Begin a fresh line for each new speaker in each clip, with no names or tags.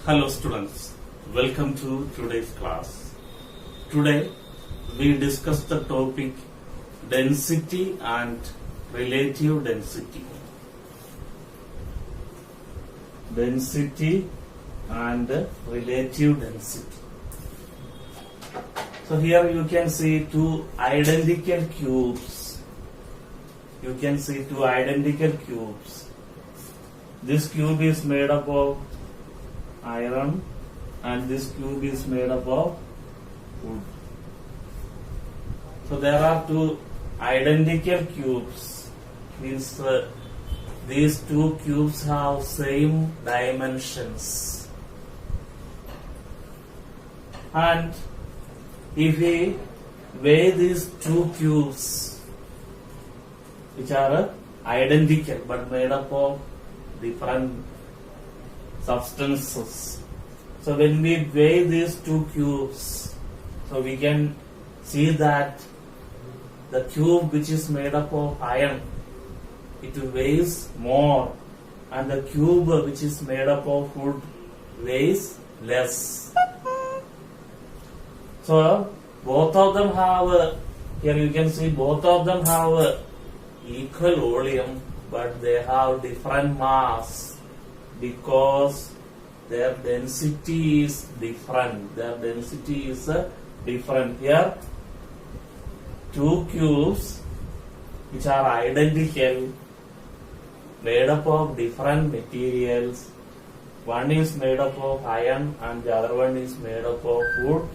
Hello students, welcome to today's class. Today we discuss the topic density and relative density. Density and relative density. So here you can see two identical cubes. This cube is made up of iron and this cube is made up of wood. So there are two identical cubes, means these two cubes have same dimensions, and if we weigh these two cubes which are identical but made up of different substances. So when we weigh these two cubes, so we can see that the cube which is made up of iron, it weighs more, and the cube which is made up of wood weighs less. So both of them have, here you can see both of them have equal volume, but they have different mass because their density is different. Here two cubes which are identical, made up of different materials. One is made up of iron and the other one is made up of wood.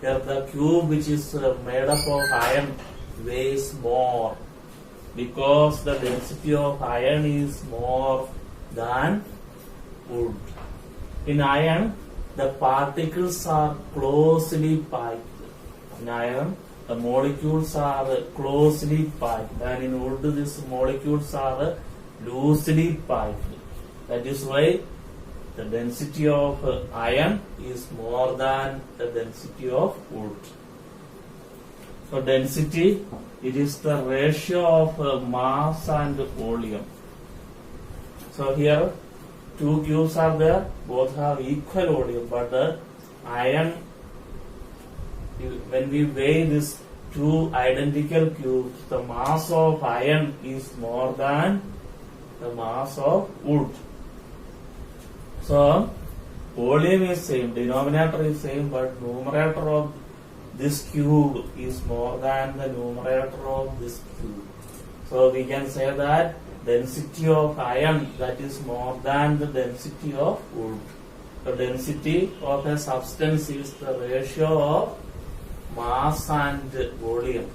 Here the cube which is made up of iron weighs more because the density of iron is more than wood. In iron, the particles are closely packed. In iron, the molecules are closely packed, and in wood, these molecules are loosely packed. That is why the density of iron is more than the density of wood. So density, it is the ratio of mass and volume. So here two cubes are there, both have equal volume, but the iron, when we weigh these two identical cubes, the mass of iron is more than the mass of wood. So volume is same, denominator is same, but numerator of this cube is more than the numerator of this cube. So we can say that density of iron, that is more than the density of wood. The density of a substance is the ratio of mass and volume.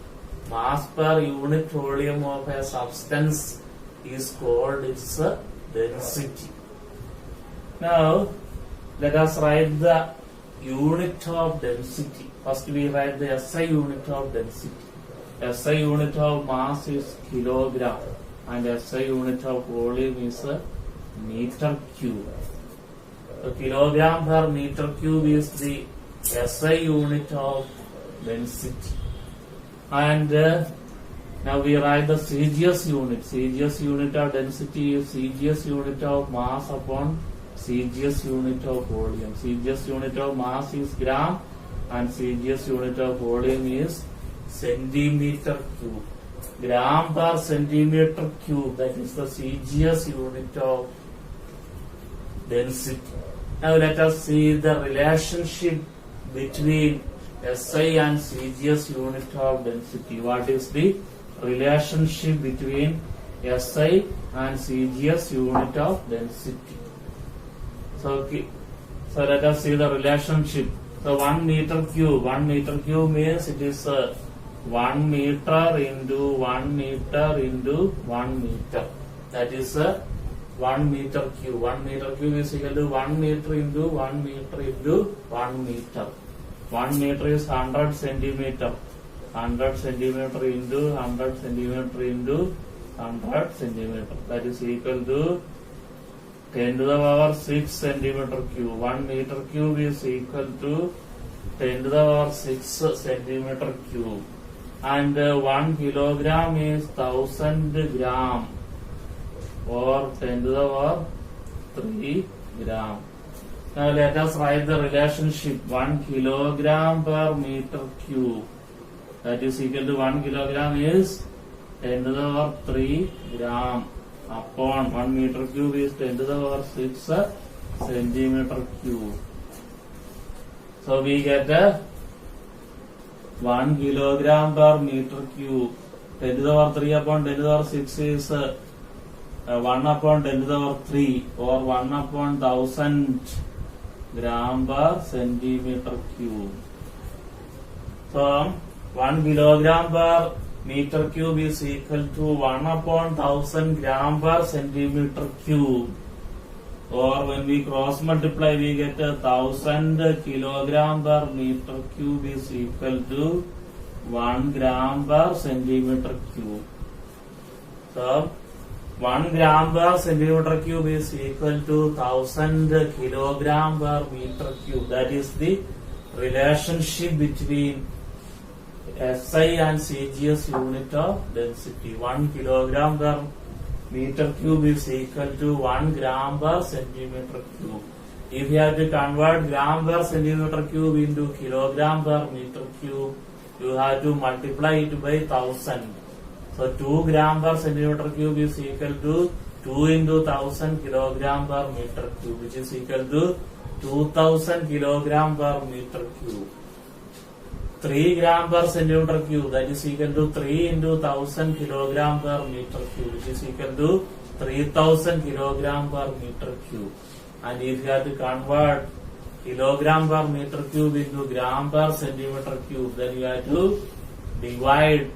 Mass per unit volume of a substance is called its density. Now let us write the unit of density. First we write the SI unit of density. SI unit of mass is kilogram and SI unit of volume is meter cube. So kilogram per meter cube is the SI unit of density. And now we write the CGS unit. CGS unit of density is CGS unit of mass upon CGS unit of volume. CGS unit of mass is gram and CGS unit of volume is centimeter cube. Gram per centimeter cube, that is the CGS unit of density. Now let us see the relationship between SI and CGS unit of density. What is the relationship between SI and CGS unit of density? So let us see the relationship. So 1 meter cube means it is 1 meter into 1 meter into 1 meter. That is 1 meter cube. 1 meter cube is equal to 1 meter into 1 meter into 1 meter. 1 meter is 100 centimeter. 100 centimeter into 100 centimeter into 100 centimeter. That is equal to 10 to the power 6 centimeter cube. 1 meter cube is equal to 10 to the power 6 centimeter cube. And 1 kilogram is 1000 gram. or 10 to the power 3 gram. Now let us write the relationship 1 kilogram per meter cube. That is equal to 1 kilogram is 10 to the power 3 gram upon 1 meter cube is 10 to the power 6 centimeter cube. So we get 1 kilogram per meter cube. 10 to the power 3 upon 10 to the power 6 is 1 upon 10 to the power 3 or 1 upon 1000 gram per centimeter cube. So 1 kilogram per meter cube is equal to 1 upon 1000 gram per centimeter cube. Or when we cross multiply, we get 1000 kilogram per meter cube is equal to 1 gram per centimeter cube. So 1 gram per centimeter cube is equal to 1000 kilogram per meter cube. That is the relationship between SI and CGS unit of density. 1 kilogram per meter cube is equal to 1 gram per centimeter cube. If you have to convert gram per centimeter cube into kilogram per meter cube, you have to multiply it by 1000. So 2 gram per centimeter cube is equal to 2 into 1000 kilogram per meter cube, which is equal to 2000 kilogram per meter cube. 3 gram per centimeter cube, that is equal to 3 into 1000 kilogram per meter cube, which is equal to 3000 kilogram per meter cube. And if you have to convert kilogram per meter cube into gram per centimeter cube, then you have to divide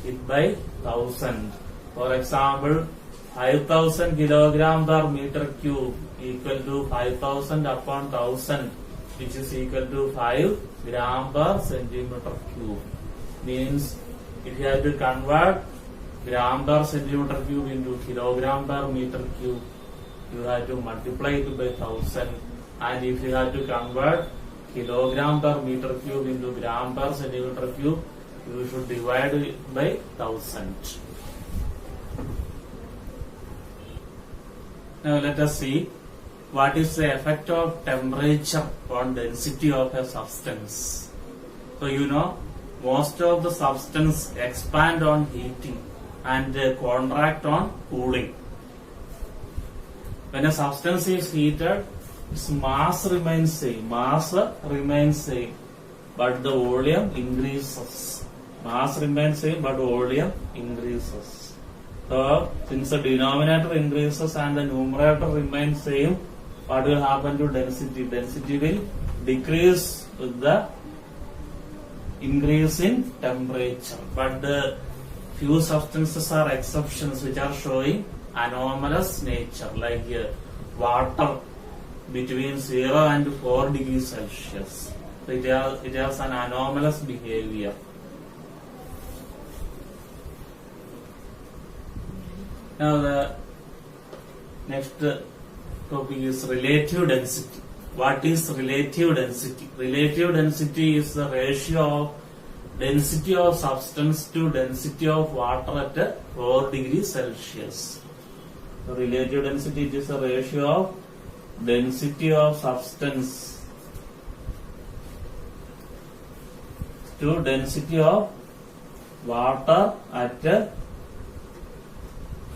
it by 1000. For example, 5000 kilogram per meter cube equal to 5000 upon 1000, which is equal to 5 gram per centimeter cube. Means if you have to convert gram per centimeter cube into kilogram per meter cube, you have to multiply it by 1000. And if you have to convert kilogram per meter cube into gram per centimeter cube, you should divide it by 1000. Now let us see what is the effect of temperature on density of a substance. So you know, most of the substance expand on heating and contract on cooling. When a substance is heated, its mass remains same, but the volume increases. Mass remains same, but volume increases. So since the denominator increases and the numerator remains same, what will happen to density? Density will decrease with the increase in temperature. But the few substances are exceptions which are showing anomalous nature, like water between 0 and 4 degrees Celsius. So it has an anomalous behavior. Now the next topic is relative density. What is relative density? Relative density is the ratio of density of substance to density of water at 4 degrees Celsius. So relative density is a ratio of density of substance to density of water at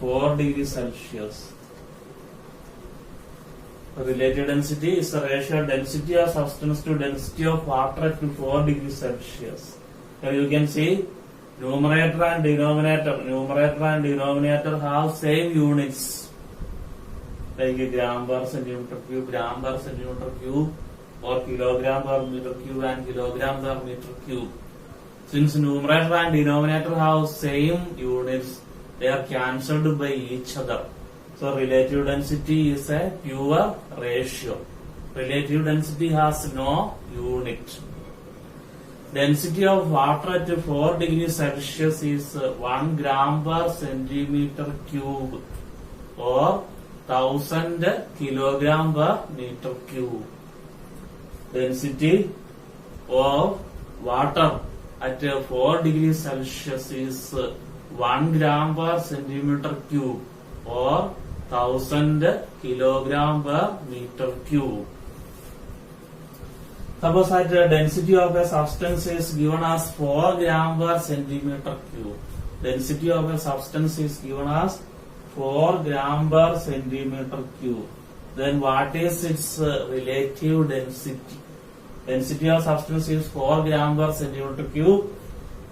4 degrees Celsius. Relative density is the ratio of density of substance to density of water at 4 degrees Celsius. So you can see numerator and denominator. Numerator and denominator have same units, like gram per centimeter cube, gram per centimeter cube, or kilogram per meter cube and kilogram per meter cube. Since numerator and denominator have same units, they are cancelled by each other. So relative density is a pure ratio. Relative density has no unit. Density of water at 4 degrees Celsius is 1 gram per centimeter cube or 1000 kilogram per meter cube. Density of water at 4 degrees Celsius is 1 gram per centimeter cube or 1000 kilogram per meter cube. Suppose that the density of a substance is given as 4 gram per centimeter cube. Density of a substance is given as 4 gram per centimeter cube. Then what is its relative density? Density of substance is 4 gram per centimeter cube.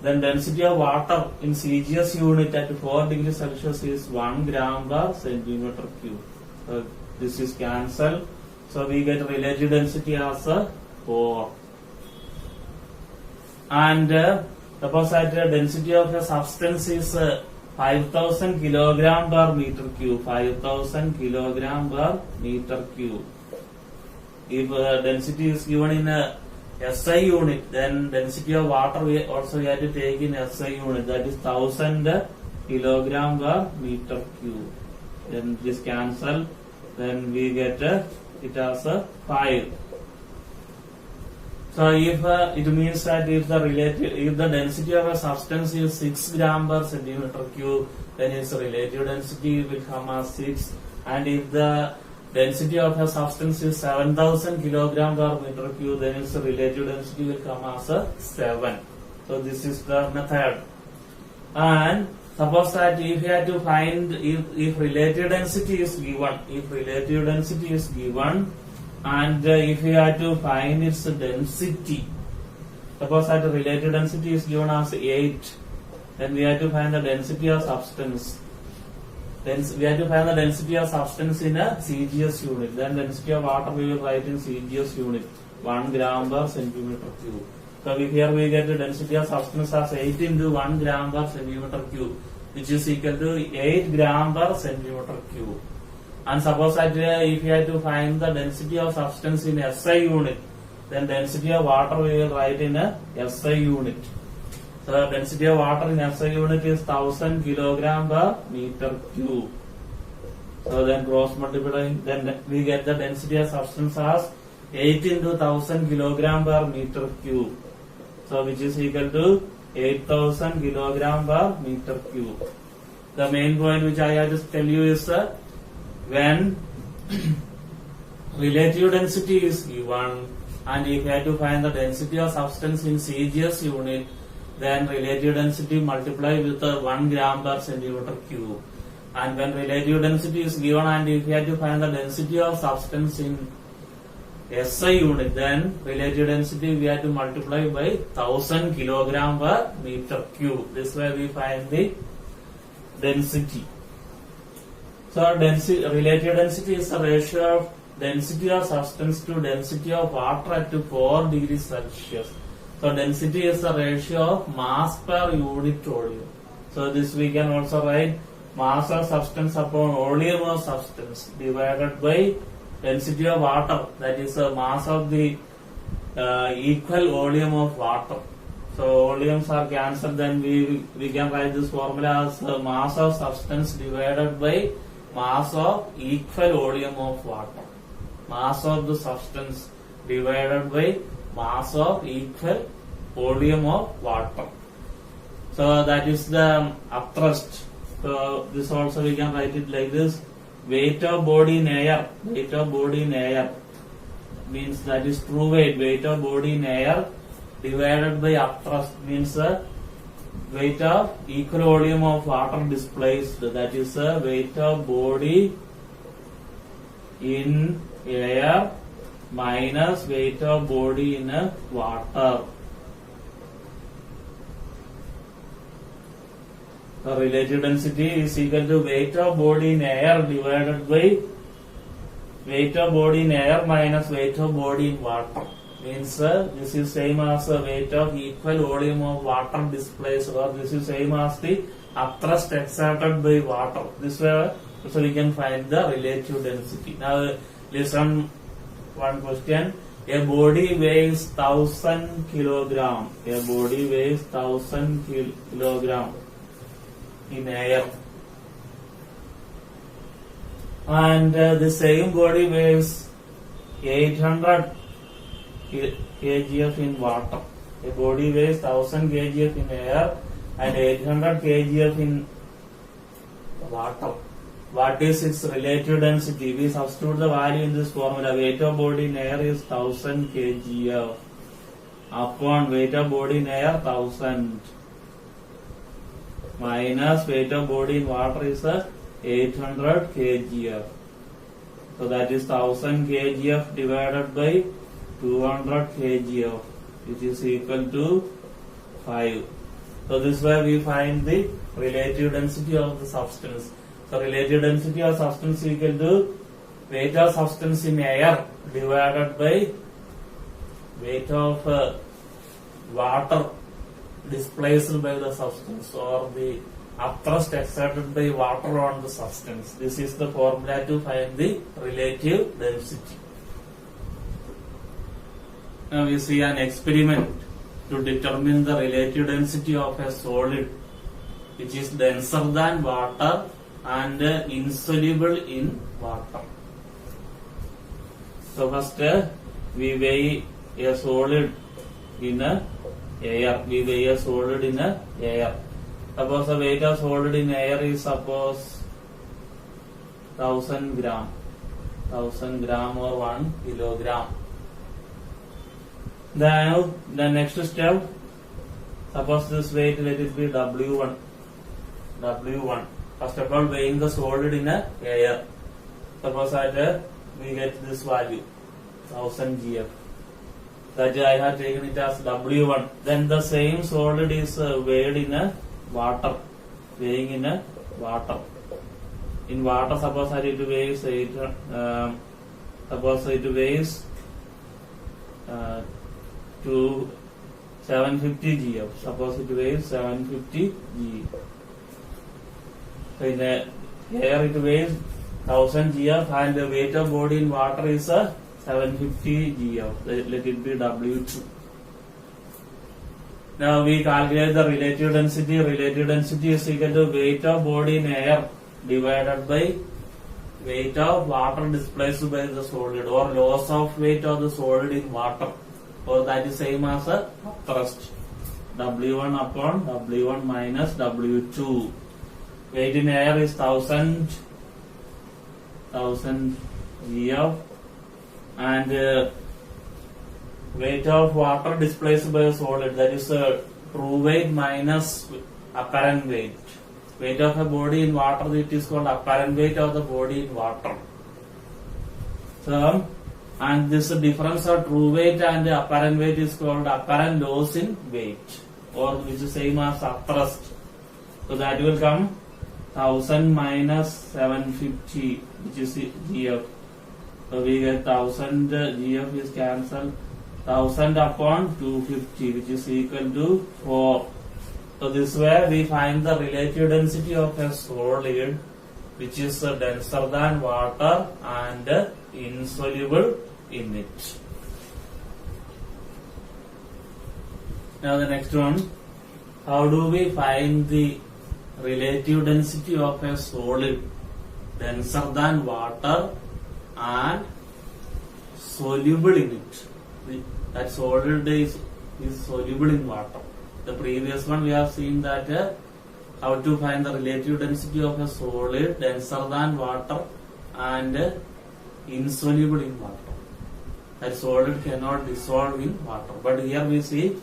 Then density of water in CGS unit at 4 degrees Celsius is 1 gram per centimeter cube. So this is cancelled. So we get relative density as 4. And suppose that the density of a substance is 5000 kilogram per meter cube. 5000 kilogram per meter cube. If density is given in a SI unit, then density of water we also have to take in SI unit, that is 1000 kilogram per meter cube. Then this cancel, then we get it as 5. So if it means that if the density of a substance is 6 gram per centimeter cube, then its relative density will come as 6. And if the density of a substance is 7000 kilogram per meter cube, then its relative density will come as 7. So this is the method. And suppose that if you have to find if relative density is given, and if you have to find its density, suppose that the relative density is given as 8, then we have to find the density of substance. Then we have to find the density of substance in a CGS unit. Then density of water we will write in CGS unit, 1 gram per centimeter cube. So here we get the density of substance as 8 into 1 gram per centimeter cube, which is equal to 8 gram per centimeter cube. And suppose that if you have to find the density of substance in SI unit, then density of water we will write in a SI unit. So the density of water in SI unit is 1000 kilogram per meter cube. So then cross multiplying, then we get the density of substance as 8 into 1000 kilogram per meter cube. So which is equal to 8000 kilogram per meter cube. The main point which I have to tell you is that when relative density is given and if you have to find the density of substance in CGS unit, then relative density multiply with 1 gram per centimeter cube. And when relative density is given and if you have to find the density of substance in SI unit, then relative density we have to multiply by 1000 kilogram per meter cube. This way we find the density. So relative density is the ratio of density of substance to density of water at 4 degrees Celsius. So density is the ratio of mass per unit volume. So this we can also write mass of substance upon volume of substance divided by density of water, that is the mass of the equal volume of water. So volumes are cancelled, then we can write this formula as mass of substance divided by mass of equal volume of water. Mass of the substance divided by mass of equal volume of water. So that is the upthrust. So this also we can write it like this: weight of body in air. Weight of body in air means that is true weight. Weight of body in air divided by upthrust means weight of equal volume of water displaced. That is weight of body in air minus weight of body in water. The relative density is equal to weight of body in air divided by weight of body in air minus weight of body in water. Means this is same as weight of equal volume of water displaced, or this is same as the upthrust exerted by water. This way so we can find the relative density. Now listen one question. A body weighs 1000 kilogram. A body weighs 1000 kilogram in air, and the same body weighs 800 kgf in water. A body weighs 1000 kgf in air and 800 kgf in water. what is its relative density? We substitute the value in this formula. Weight of body in air is 1000 kgf upon weight of body in air 1000 minus weight of body in water is 800 kgf. So that is 1000 kgf divided by 200 kgf, which is equal to 5. So this way we find the relative density of the substance. So relative density of substance equal to weight of substance in air divided by weight of water displaced by the substance, or the upthrust exerted by water on the substance. This is the formula to find the relative density. Now we see an experiment to determine the relative density of a solid which is denser than water and insoluble in water. So first we weigh a solid in air. We weigh a solid in air. Suppose the weight of solid in air is suppose 1000 gram or 1 kilogram. Then the next step, suppose this weight, let it be W1. First of all, weighing the solid in air. Suppose that we get this value 1000 gf. That I have taken it as W1. Then the same solid is weighed in water. Weighing in water. In water, suppose that it weighs suppose it weighs to 750 gf. Suppose it weighs 750 g. So in air it weighs 1000 gf and the weight of body in water is 750 gf. Let it be W2. Now we calculate the relative density. Relative density is equal to weight of body in air divided by weight of water displaced by the solid, or loss of weight of the solid in water. So that is same as a thrust. W1 upon W1 minus W2. Weight in air is 1000 gf and weight of water displaced by a solid, that is true weight minus apparent weight. Weight of a body in water, it is called apparent weight of the body in water. So, and this difference of true weight and apparent weight is called apparent loss in weight, or which is same as upthrust. So that will come 1000 minus 750, which is gf. So we get 1000 gf is cancelled. 1000 upon 250, which is equal to 4. So this way we find the relative density of a solid which is denser than water and insoluble in it. Now the next one, how do we find the relative density of a solid denser than water and soluble in it? That solid is soluble in water. The previous one we have seen that how to find the relative density of a solid denser than water and insoluble in water. That solid cannot dissolve in water. But here we see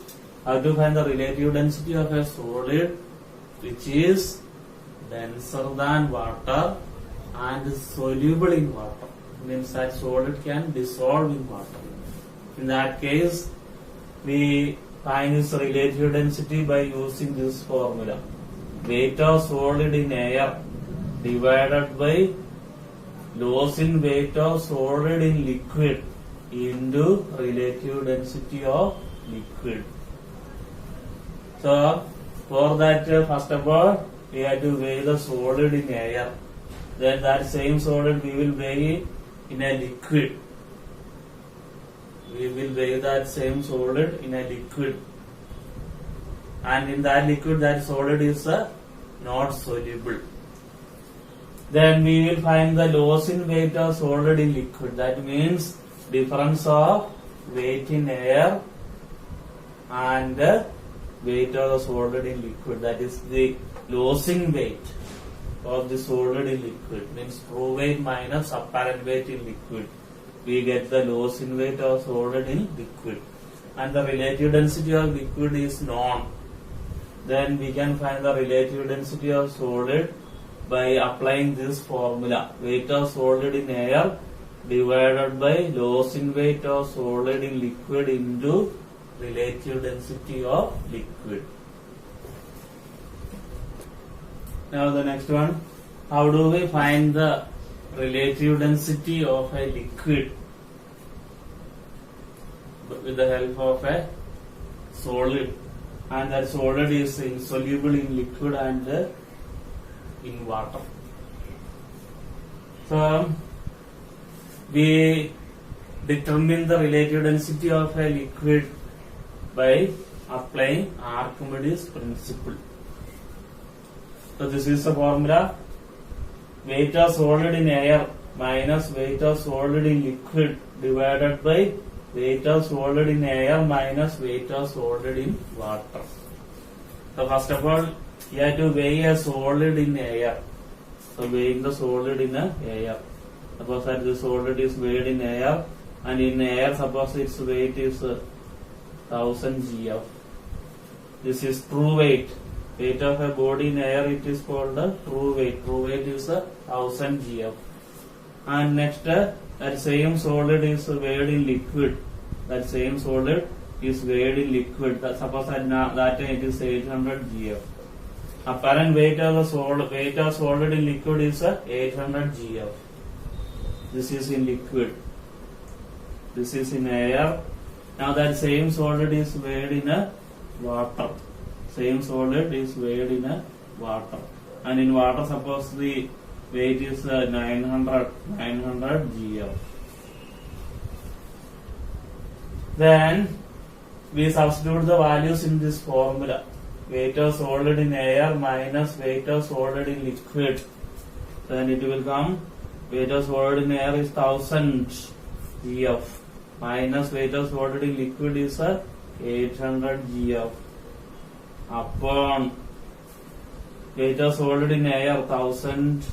how to find the relative density of a solid which is denser than water and soluble in water. Means that solid can dissolve in water. In that case, we find its relative density by using this formula. Weight of solid in air divided by loss in weight of solid in liquid into relative density of liquid. So, for that, first of all, we have to weigh the solid in air. Then that same solid we will weigh in a liquid. We will weigh that same solid in a liquid, and in that liquid that solid is not soluble. Then we will find the loss in weight of solid in liquid. That means difference of weight in air and weight of the solid in liquid. That is the loss in weight. of the solid in liquid, means true weight minus apparent weight in liquid. We get the loss in weight of solid in liquid. And the relative density of liquid is known. Then we can find the relative density of solid by applying this formula. Weight of solid in air divided by loss in weight of solid in liquid into relative density of liquid. Now the next one. How do we find the relative density of a liquid with the help of a solid? And that solid is insoluble in liquid and in water. So we determine the relative density of a liquid by applying Archimedes principle. So this is the formula: weight of solid in air minus weight of solid in liquid divided by weight of solid in air minus weight of solid in water. So first of all, you have to weigh a solid in air. So weighing the solid in air. Suppose that the solid is weighed in air, and in air suppose its weight is 1000 gf. This is true weight. Weight of a body in air, it is called the true weight. True weight is 1000 gf. And next, that same solid is weighed in liquid. That same solid is weighed in liquid. Suppose that it is 800 gf. Apparent weight of the solid in liquid is 800 gf. This is in liquid. This is in air. Now that same solid is weighed in water. Same solid is weighed in water. And in water, suppose the weight is 900 gf. Then we substitute the values in this formula. Weight of solid in air minus weight of solid in liquid. Then it will come, weight of solid in air is 1000 gf minus weight of solid in liquid is 800 gf upon weight of solid in air 1000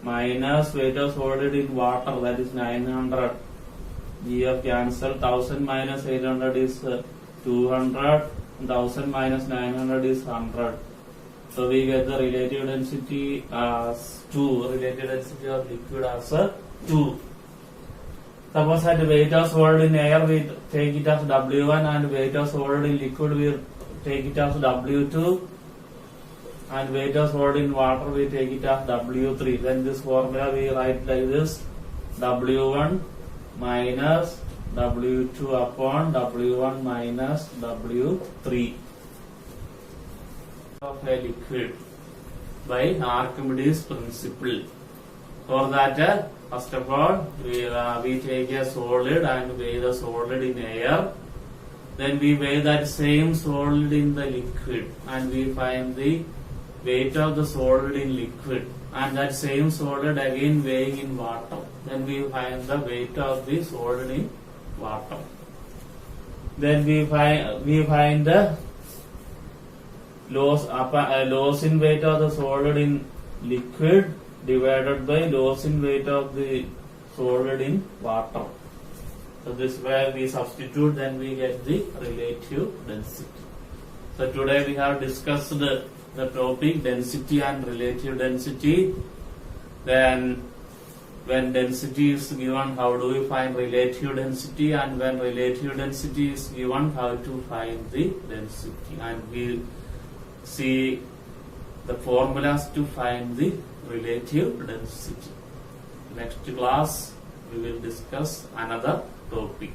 minus weight of solid in water, that is 900 gf. Cancel. 1000 minus 800 is 200. 1000 minus 900 is 100. So we get the relative density as 2. Relative density of liquid as 2. Suppose that weight of solid in air we take it as W1, and weight of solid in liquid we take it as W2, and weight of solid in water we take it as W3. Then this formula we write like this: W1 minus W2 upon W1 minus W3 of a liquid by Archimedes principle. For that, first of all, we take a solid and weigh the solid in air. Then we weigh that same solid in the liquid, and we find the weight of the solid in liquid. And that same solid again weighing in water. Then we find the weight of the solid in water. Then we find the loss in weight of the solid in liquid divided by loss in weight of the solid in water. So this way we substitute, then we get the relative density. So today we have discussed the topic density and relative density. Then when density is given, how do we find relative density, and when relative density is given, how to find the density, and we see the formulas to find the relative density. Next class we will discuss another topic.